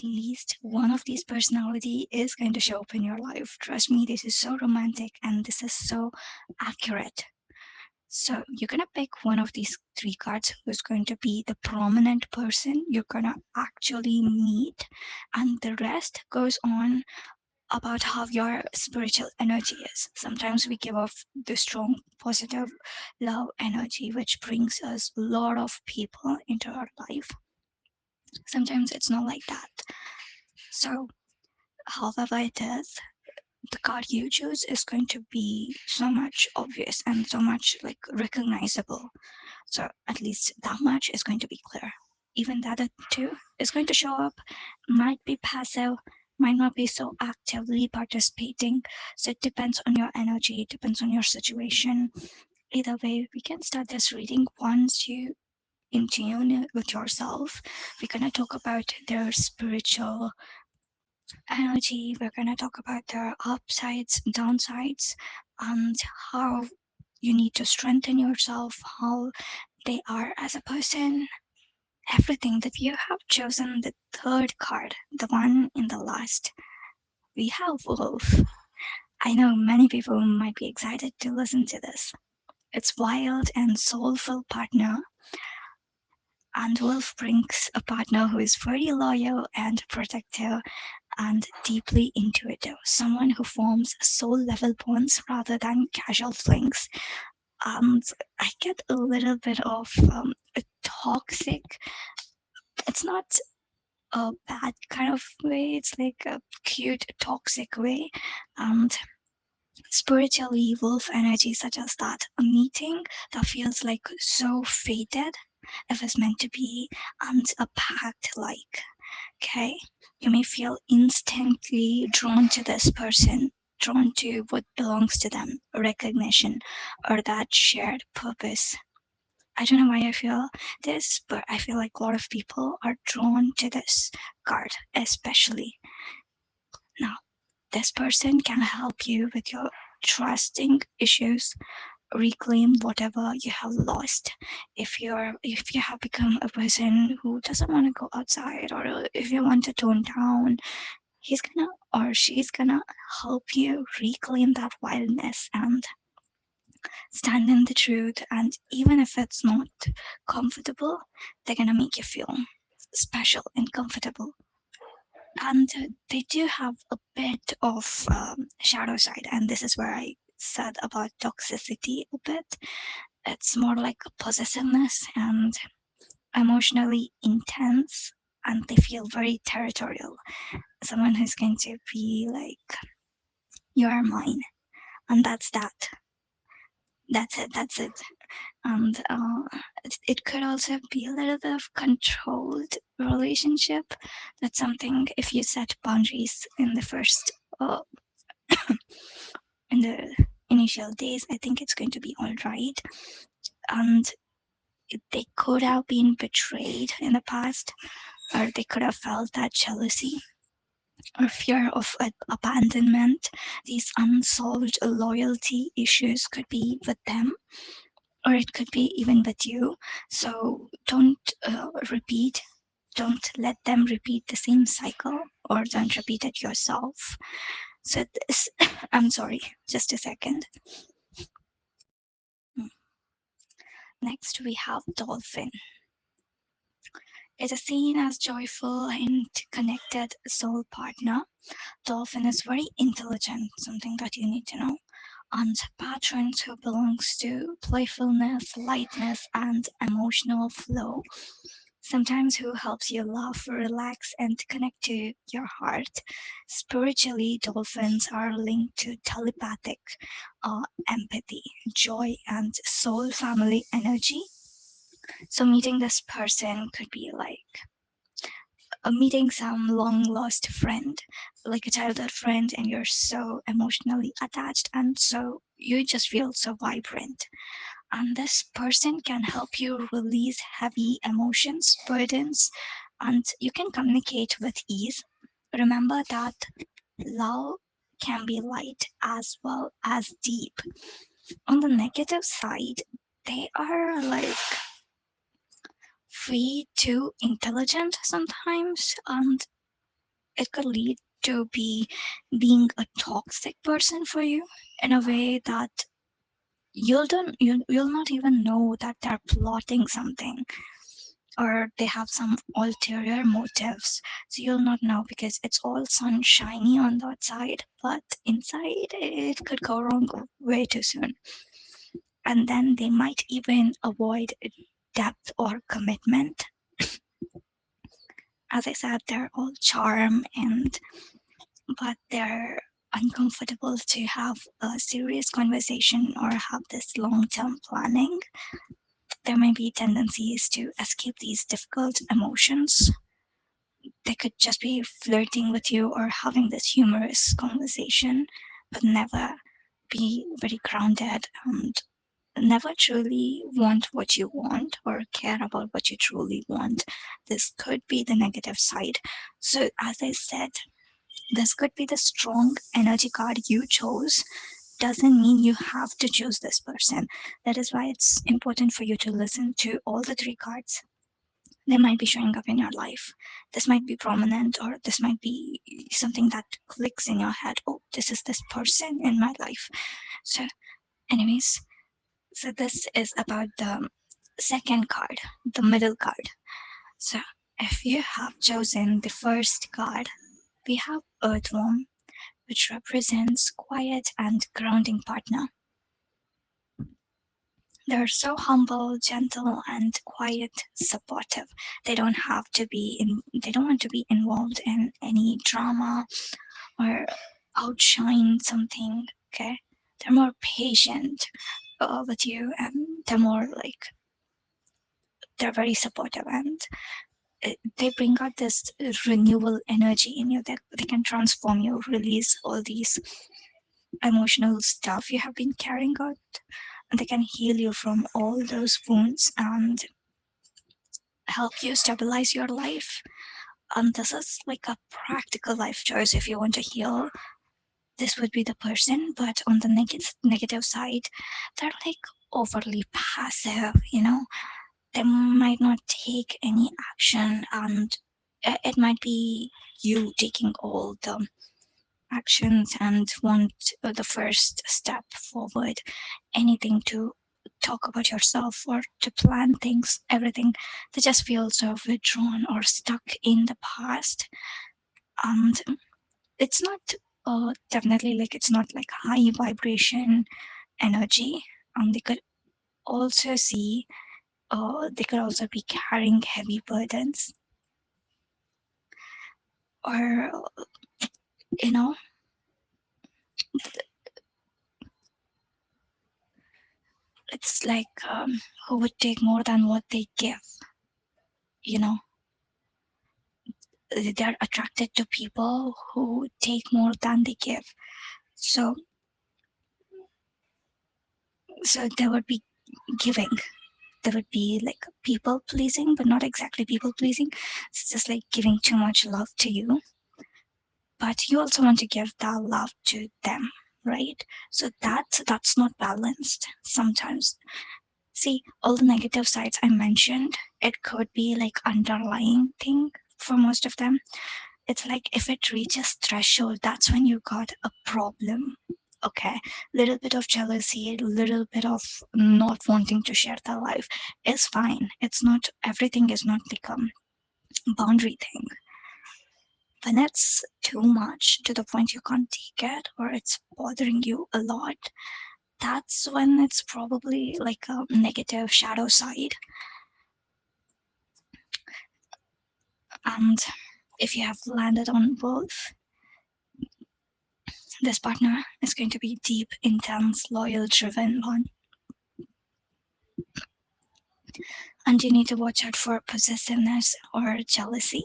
least one of these personality is going to show up in your life. Trust me, this is so romantic and this is so accurate. So you're gonna pick one of these three cards who's going to be the prominent person you're gonna actually meet, and the rest goes on about how your spiritual energy is. Sometimes we give off the strong, positive love energy, which brings us a lot of people into our life. Sometimes it's not like that. So, however it is, the card you choose is going to be so much obvious and so much like recognizable. So at least that much is going to be clear. Even the other two is going to show up, might be passive, might not be so actively participating. So it depends on your energy, it depends on your situation. Either way, we can start this reading once you in tune with yourself. We're gonna talk about their spiritual energy. We're gonna talk about their upsides, downsides, and how you need to strengthen yourself, how they are as a person, everything. That you have chosen the third card, the one in the last. We have Wolf. I know many people might be excited to listen to this. It's wild and soulful partner, and Wolf brings a partner who is very loyal and protective and deeply intuitive, someone who forms soul level bonds rather than casual flings. And I get a little bit of a toxic, it's not a bad kind of way, it's like a cute toxic way. And spiritually, wolf energy suggests that a meeting that feels like so fated, if it's meant to be, and a pact like. Okay, you may feel instantly drawn to this person, drawn to what belongs to them, recognition, or that shared purpose. I don't know why I feel this, but I feel like a lot of people are drawn to this card, especially. Now, this person can help you with your trusting issues, reclaim whatever you have lost. If you have become a person who doesn't want to go outside, or if you want to tone down, he's gonna or she's gonna help you reclaim that wildness and stand in the truth. And even if it's not comfortable, they're gonna make you feel special and comfortable. And they do have a bit of shadow side, and this is where I said about toxicity a bit. It's more like possessiveness and emotionally intense, and they feel very territorial. Someone who's going to be like, you are mine, and that's that. That's it. That's it. And it could also be a little bit of controlled relationship. That's something, if you set boundaries in the first in the initial days, I think it's going to be all right. And they could have been betrayed in the past, or they could have felt that jealousy or fear of abandonment. These unsolved loyalty issues could be with them, or it could be even with you. So don't let them repeat the same cycle, or don't repeat it yourself. So this, I'm sorry, just a second. Next, we have dolphin. It is seen as joyful and connected soul partner. Dolphin is very intelligent, something that you need to know, and patrons who belongs to playfulness, lightness, and emotional flow. Sometimes who helps you laugh, relax, and connect to your heart. Spiritually, dolphins are linked to telepathic empathy, joy, and soul family energy. So meeting this person could be like meeting some long lost friend, like a childhood friend, and you're so emotionally attached, and so you just feel so vibrant. And this person can help you release heavy emotions, burdens, and you can communicate with ease. Remember that love can be light as well as deep. On the negative side, they are like way too intelligent sometimes, and it could lead to being a toxic person for you in a way that you'll not even know that they're plotting something or they have some ulterior motives. So you'll not know because it's all sunshiny on the outside, but inside it could go wrong way too soon. And then they might even avoid depth or commitment. As I said, they're all charm and but they're uncomfortable to have a serious conversation or have this long-term planning. There may be tendencies to escape these difficult emotions. They could just be flirting with you or having this humorous conversation, but never be very grounded and never truly want what you want or care about what you truly want. This could be the negative side. So, as I said, this could be the strong energy card you chose. Doesn't mean you have to choose this person. That is why it's important for you to listen to all the three cards. They might be showing up in your life. This might be prominent, or this might be something that clicks in your head. Oh, this is this person in my life. So, anyways, so this is about the second card, the middle card. So, if you have chosen the first card, we have Earthworm, which represents quiet and grounding partner. They're so humble, gentle, and quiet, supportive. They don't want to be involved in any drama or outshine something. Okay, they're more patient with you, and they're more like they're very supportive, and they bring out this renewal energy in you that they can transform you, release all these emotional stuff you have been carrying out. And they can heal you from all those wounds and help you stabilize your life. And this is like a practical life choice. If you want to heal, this would be the person. But on the negative side, they're like overly passive, they might not take any action, and it might be you taking all the actions and want the first step forward, anything to talk about yourself or to plan things, everything. They just feel so withdrawn or stuck in the past. And it's not definitely like it's not like high vibration energy. They could also see they could also be carrying heavy burdens or you know it's like who would take more than what they give, you know they're attracted to people who take more than they give. So there would be giving, there would be like people pleasing, but not exactly people pleasing. It's just like giving too much love to you, but you also want to give that love to them, right? So that's not balanced sometimes. See, all the negative sides I mentioned, it could be like underlying thing for most of them. It's like if it reaches threshold, that's when you got a problem. Okay, little bit of jealousy, little bit of not wanting to share their life is fine. It's not everything is not like a boundary thing. When it's too much to the point you can't take it or it's bothering you a lot, that's when it's probably like a negative shadow side. And if you have landed on both, this partner is going to be deep, intense, loyal, driven one. And you need to watch out for possessiveness or jealousy.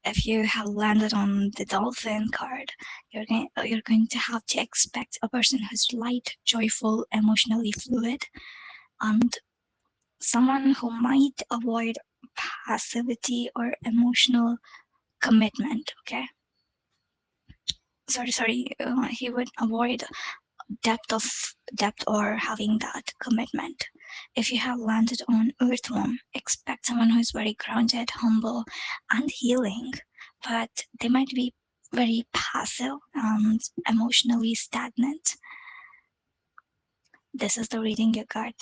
If you have landed on the dolphin card, you're going to have to expect a person who's light, joyful, emotionally fluid, and someone who might avoid passivity or emotional commitment. Okay, he would avoid depth or having that commitment. If you have landed on earthworm, expect someone who is very grounded, humble, and healing. but they might be very passive and emotionally stagnant. This is the reading you got.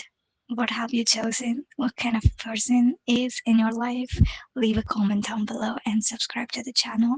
What have you chosen? What kind of person is in your life? Leave a comment down below and subscribe to the channel.